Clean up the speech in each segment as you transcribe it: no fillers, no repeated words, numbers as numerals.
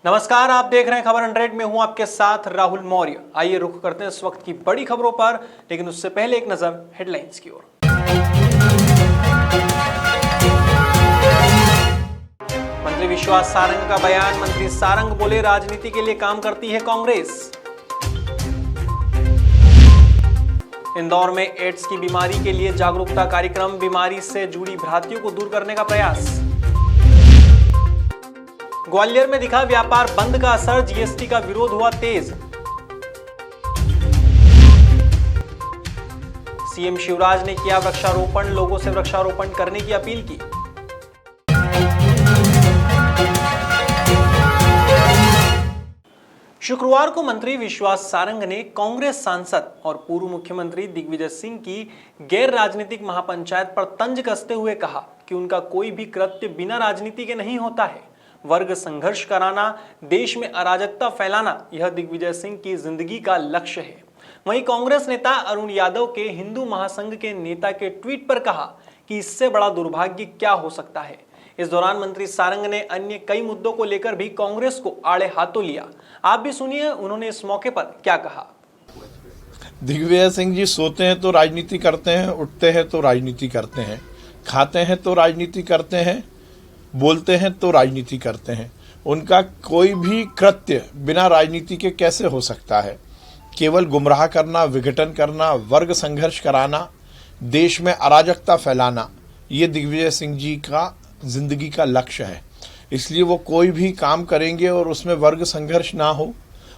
नमस्कार, आप देख रहे हैं खबर 100 में हूं आपके साथ राहुल मौर्य। आइए रुख करते हैं इस वक्त की बड़ी खबरों पर, लेकिन उससे पहले एक नजर हेडलाइंस की ओर। मंत्री विश्वास सारंग का बयान। मंत्री सारंग बोले, राजनीति के लिए काम करती है कांग्रेस। इंदौर में एड्स की बीमारी के लिए जागरूकता कार्यक्रम। बीमारी से जुड़ी भ्रांतियों को दूर करने का प्रयास। ग्वालियर में दिखा व्यापार बंद का असर। जीएसटी का विरोध हुआ तेज। सीएम शिवराज ने किया वृक्षारोपण। लोगों से वृक्षारोपण करने की अपील की। शुक्रवार को मंत्री विश्वास सारंग ने कांग्रेस सांसद और पूर्व मुख्यमंत्री दिग्विजय सिंह की गैर राजनीतिक महापंचायत पर तंज कसते हुए कहा कि उनका कोई भी कृत्य बिना राजनीति के नहीं होता है। वर्ग संघर्ष कराना, देश में अराजकता फैलाना, यह दिग्विजय सिंह की जिंदगी का लक्ष्य है। वहीं कांग्रेस नेता अरुण यादव के हिंदू महासंघ के नेता के ट्वीट पर कहा कि इससे बड़ा दुर्भाग्य क्या हो सकता है। इस दौरान मंत्री सारंग ने अन्य कई मुद्दों को लेकर भी कांग्रेस को आड़े हाथों लिया। आप भी सुनिए उन्होंने इस मौके पर क्या कहा। दिग्विजय सिंह जी सोते हैं तो राजनीति करते हैं, उठते हैं तो राजनीति करते हैं, खाते हैं तो राजनीति करते हैं, बोलते हैं तो राजनीति करते हैं। उनका कोई भी कृत्य बिना राजनीति के कैसे हो सकता है। केवल गुमराह करना, विघटन करना, वर्ग संघर्ष कराना, देश में अराजकता फैलाना, ये दिग्विजय सिंह जी का जिंदगी का लक्ष्य है। इसलिए वो कोई भी काम करेंगे और उसमें वर्ग संघर्ष ना हो,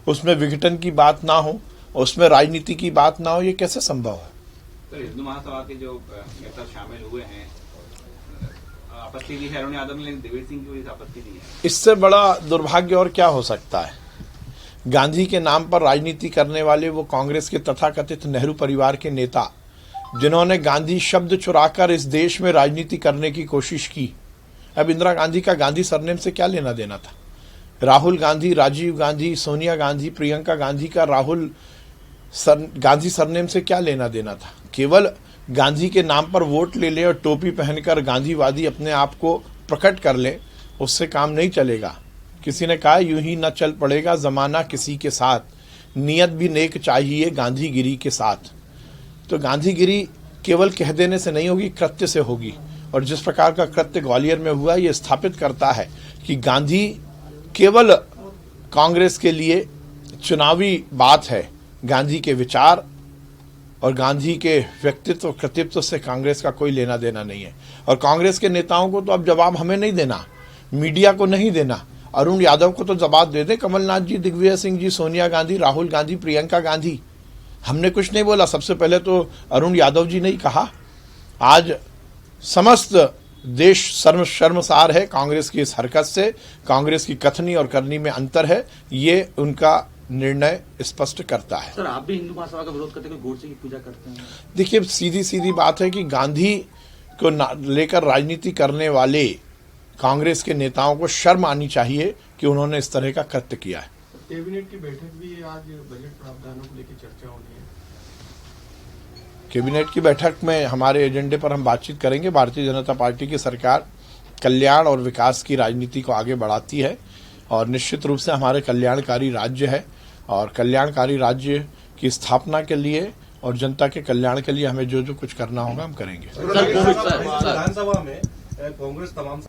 उसमें विघटन की बात ना हो, उसमें राजनीति की बात ना हो, ये कैसे संभव है। तो हिंदू महासभा के जो नेता शामिल हुए हैं, आपत्ति दी है अरुण यादव ने, दिग्विजय सिंह की आपत्ति दी है। इससे बड़ा दुर्भाग्य और क्या हो सकता है। गांधी के नाम पर राजनीति करने वाले वो कांग्रेस के तथाकथित नेहरू परिवार के नेता, जिन्होंने गांधी शब्द चुराकर इस देश में राजनीति करने की कोशिश की। अब इंदिरा गांधी का गांधी सरनेम से क्या लेना देना था। राहुल गांधी, राजीव गांधी, सोनिया गांधी, प्रियंका गांधी का गांधी सरनेम से क्या लेना देना था। केवल गांधी के नाम पर वोट ले ले और टोपी पहनकर गांधीवादी अपने आप को प्रकट कर ले, उससे काम नहीं चलेगा। किसी ने कहा, यूं ही न चल पड़ेगा जमाना किसी के साथ, नियत भी नेक चाहिए गांधीगिरी के साथ। तो गांधीगिरी केवल कह देने से नहीं होगी, कृत्य से होगी। और जिस प्रकार का कृत्य ग्वालियर में हुआ, यह स्थापित करता है कि गांधी केवल कांग्रेस के लिए चुनावी बात है। गांधी के विचार और गांधी के व्यक्तित्व कृतित्व से कांग्रेस का कोई लेना देना नहीं है। और कांग्रेस के नेताओं को तो अब जवाब हमें नहीं देना, मीडिया को नहीं देना। अरुण यादव को तो जवाब दे दे, कमलनाथ जी, दिग्विजय सिंह जी, सोनिया गांधी, राहुल गांधी, प्रियंका गांधी। हमने कुछ नहीं बोला। सबसे पहले तो अरुण यादव जी ने ही कहा। आज समस्त देश शर्मसार है कांग्रेस की इस हरकत से। कांग्रेस की कथनी और करनी में अंतर है, ये उनका निर्णय स्पष्ट करता है। सर, आप भी हिंदू महासभा का विरोध करते हैं, गोडसे की पूजा करते हैं। देखिए, सीधी सीधी बात है कि गांधी को लेकर राजनीति करने वाले कांग्रेस के नेताओं को शर्म आनी चाहिए कि उन्होंने इस तरह का कृत्य किया है। कैबिनेट की बैठक भी आज बजट प्रावधानों को लेकर चर्चा होनी है। कैबिनेट की बैठक में हमारे एजेंडे पर हम बातचीत करेंगे। भारतीय जनता पार्टी की सरकार कल्याण और विकास की राजनीति को आगे बढ़ाती है और निश्चित रूप से हमारे कल्याणकारी राज्य है। और कल्याणकारी राज्य की स्थापना के लिए और जनता के कल्याण के लिए हमें जो जो कुछ करना होगा हम करेंगे। विधानसभा में कांग्रेस तमाम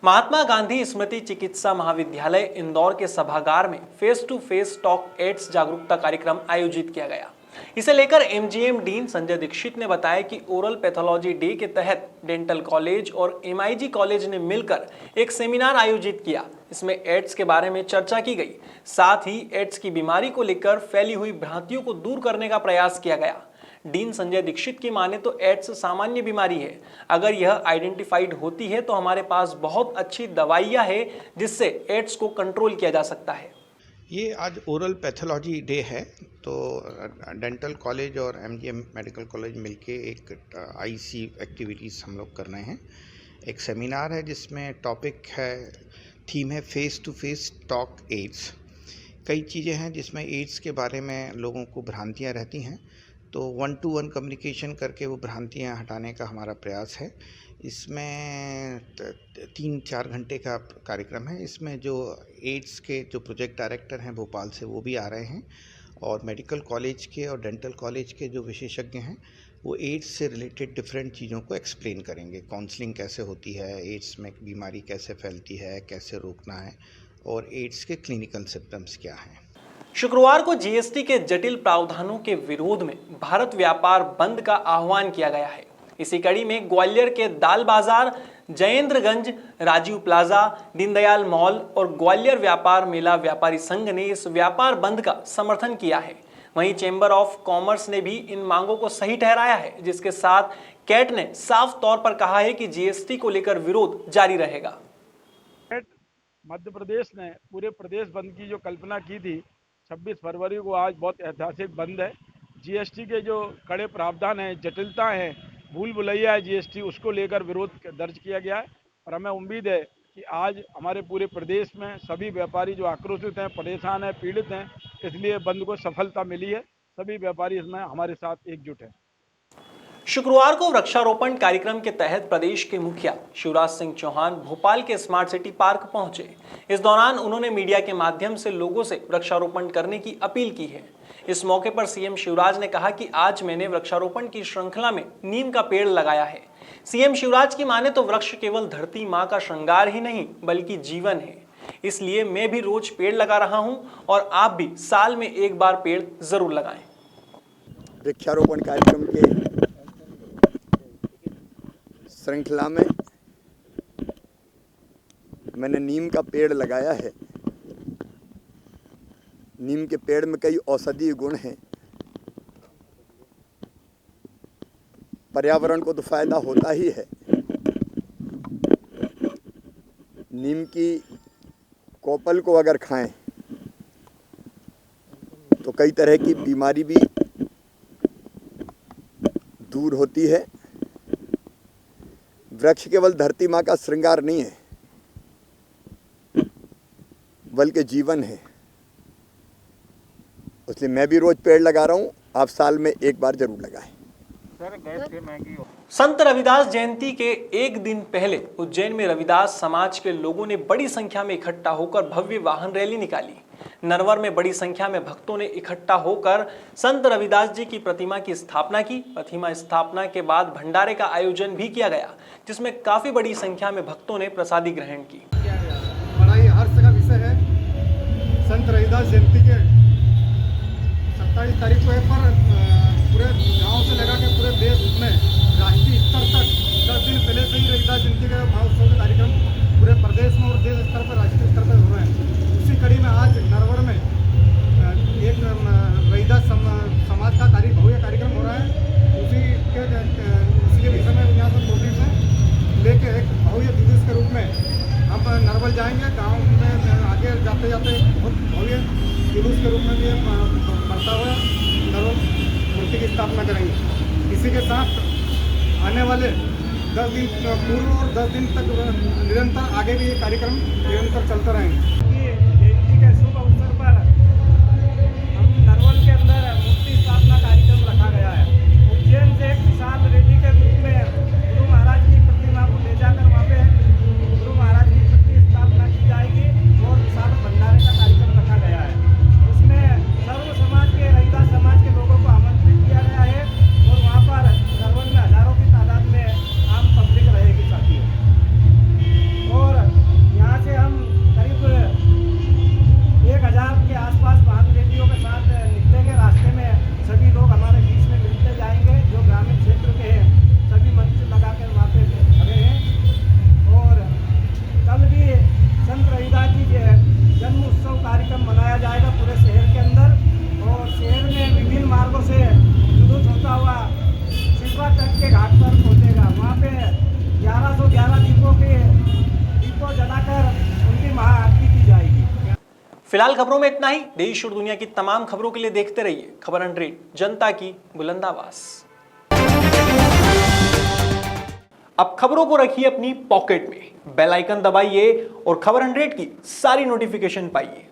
महात्मा गांधी स्मृति चिकित्सा महाविद्यालय इंदौर के सभागार में face to face talk AIDS जागरूकता कार्यक्रम आयोजित किया गया। इसे लेकर एमजीएम डीन संजय दीक्षित ने बताया कि ओरल पैथोलॉजी डे के तहत डेंटल कॉलेज और एमआईजी कॉलेज ने मिलकर एक सेमिनार आयोजित किया। इसमें एड्स के बारे में चर्चा की गई। साथ ही एड्स की बीमारी को लेकर फैली हुई भ्रांतियों को दूर करने का प्रयास किया गया। डीन संजय दीक्षित की माने तो एड्स सामान्य बीमारी है। अगर यह आइडेंटिफाइड होती है तो हमारे पास बहुत अच्छी दवाइयां हैं जिससे एड्स को कंट्रोल किया जा सकता है। ये आज ओरल पैथोलॉजी डे है, तो डेंटल कॉलेज और एमजीएम मेडिकल कॉलेज मिलके एक आईसी एक्टिविटीज़ हम लोग कर रहे हैं। एक सेमिनार है जिसमें टॉपिक है, थीम है face to face talk AIDS. कई चीज़ें हैं जिसमें एड्स के बारे में लोगों को भ्रांतियां रहती हैं, तो 1-to-1 कम्युनिकेशन करके वो भ्रांतियां हटाने का हमारा प्रयास है। इसमें 3-4 घंटे का कार्यक्रम है। इसमें जो एड्स के जो प्रोजेक्ट डायरेक्टर हैं भोपाल से वो भी आ रहे हैं, और मेडिकल कॉलेज के और डेंटल कॉलेज के जो विशेषज्ञ हैं वो एड्स से रिलेटेड डिफरेंट चीज़ों को एक्सप्लेन करेंगे। काउंसलिंग कैसे होती है, एड्स में बीमारी कैसे फैलती है, कैसे रोकना है, और एड्स के क्लिनिकल सिम्टम्स क्या हैं। शुक्रवार को जीएसटी के जटिल प्रावधानों के विरोध में भारत व्यापार बंद का आह्वान किया गया है। इसी कड़ी में ग्वालियर के दाल बाजार, जयेंद्रगंज, राजीव प्लाजा, दीनदयाल मॉल और ग्वालियर व्यापार मेला व्यापारी संघ ने इस व्यापार बंद का समर्थन किया है। वहीं चैम्बर ऑफ कॉमर्स ने भी इन मांगों को सही ठहराया है, जिसके साथ कैट ने साफ तौर पर कहा है कि जीएसटी को लेकर विरोध जारी रहेगा। मध्य प्रदेश ने पूरे प्रदेश बंद की जो कल्पना की थी 26 फरवरी को, आज बहुत ऐतिहासिक बंद है। जीएसटी के जो कड़े प्रावधान हैं, जटिलता है, भूल भुलैया है जीएसटी, उसको लेकर विरोध दर्ज किया गया है। और हमें उम्मीद है कि आज हमारे पूरे प्रदेश में सभी व्यापारी जो आक्रोशित हैं, परेशान हैं, पीड़ित हैं, इसलिए बंद को सफलता मिली है। सभी व्यापारी इसमें हमारे साथ एकजुट हैं। शुक्रवार को वृक्षारोपण कार्यक्रम के तहत प्रदेश के मुखिया शिवराज सिंह चौहान भोपाल के स्मार्ट सिटी पार्क पहुंचे। इस दौरान उन्होंने मीडिया के माध्यम से लोगों से वृक्षारोपण करने की अपील की है। इस मौके पर सीएम शिवराज ने कहा कि आज मैंने वृक्षारोपण की श्रृंखला में नीम का पेड़ लगाया है। सीएम शिवराज की माने तो वृक्ष केवल धरती माँ का श्रृंगार ही नहीं बल्कि जीवन है, इसलिए मैं भी रोज पेड़ लगा रहा हूं और आप भी साल में एक बार पेड़ जरूर लगाएं। वृक्षारोपण कार्यक्रम के श्रृंखला में मैंने नीम का पेड़ लगाया है। नीम के पेड़ में कई औषधीय गुण हैं। पर्यावरण को तो फायदा होता ही है। नीम की कोपल को अगर खाएं तो कई तरह की बीमारी भी दूर होती है। वृक्ष केवल धरती माँ का श्रृंगार नहीं है बल्कि जीवन है, इसलिए मैं भी रोज पेड़ लगा रहा हूँ। आप साल में एक बार जरूर लगाएं। संत रविदास जयंती के एक दिन पहले उज्जैन में रविदास समाज के लोगों ने बड़ी संख्या में इकट्ठा होकर भव्य वाहन रैली निकाली। नरवर में बड़ी संख्या में भक्तों ने इकट्ठा होकर संत रविदास जी की प्रतिमा की स्थापना की। प्रतिमा स्थापना के बाद भंडारे का आयोजन भी किया गया, जिसमें काफी बड़ी संख्या में भक्तों ने प्रसादी ग्रहण की। बड़ा ही हर्ष का विषय है। संत रविदास जयंती के 27 तारीख को है, पर पूरे गांव से लगा के पूरे देश में राष्ट्रीय स्तर तक 10 दिन पहले से ही रविदास जयंती का महोत्सव के कार्यक्रम पूरे प्रदेश में और देश स्तर पर, राष्ट्रीय स्तर पर हो रहे हैं। उसी कड़ी में आज नरवर में एक रविदास समाज का भव्य कार्यक्रम हो रहा है। उसी के विषय में यहाँ से 2 दिन से लेके एक भव्य जुलूस के रूप में हम नरवर जाएंगे। गांव में आगे जाते जाते बहुत भव्य जुलूस के रूप में भी बढ़ता हुआ नरवर मूर्ति की स्थापना करेंगे। इसी के साथ आने वाले 10 दिन पूर्व और 10 दिन तक निरंतर आगे भी ये कार्यक्रम निरंतर चलता रहेंगे। जयंती के शुभ अवसर पर हम नरवल के अंदर मूर्ति स्थापना कार्यक्रम रखा गया है। उज्जैन से एक विशाल रैली के रूप में गुरु महाराज की प्रतिमा को ले जाकर वहाँ पे गुरु महाराज की मूर्ति स्थापना की जाएगी और विशाल भंडारे का कार्यक्रम रखा गया है। उसमें सर्व समाज के, रविदास समाज के लोगों को आमंत्रित किया गया है और वहाँ पर नरवल में हजारों की तादाद में आम पब्लिक रहेगी साथियों। और यहाँ से हम करीब 1000 के आसपास वाहन रैलियों के साथ निकलेंगे। रास्ते में सभी लोग हमारे बीच में मिलते जाएंगे। जो ग्रामीण क्षेत्र के हैं सभी मंच लगाकर वहाँ पे खड़े हैं। और कल भी संत रविदास जी के जन्म उत्सव कार्यक्रम मनाया जाएगा पूरे शहर के अंदर। और शहर में विभिन्न मार्गों से जुलूस होता हुआ शिल्पा तक के घाट पर पहुँचेगा। वहाँ पे 1111 दीपों जलाकर उनकी महाआरती की जाएगी। फिलहाल खबरों में इतना ही। देश और दुनिया की तमाम खबरों के लिए देखते रहिए खबर 100, जनता की बुलंद आवाज। अब खबरों को रखिए अपनी पॉकेट में, बेल आइकन दबाइए और खबर 100 की सारी नोटिफिकेशन पाइए।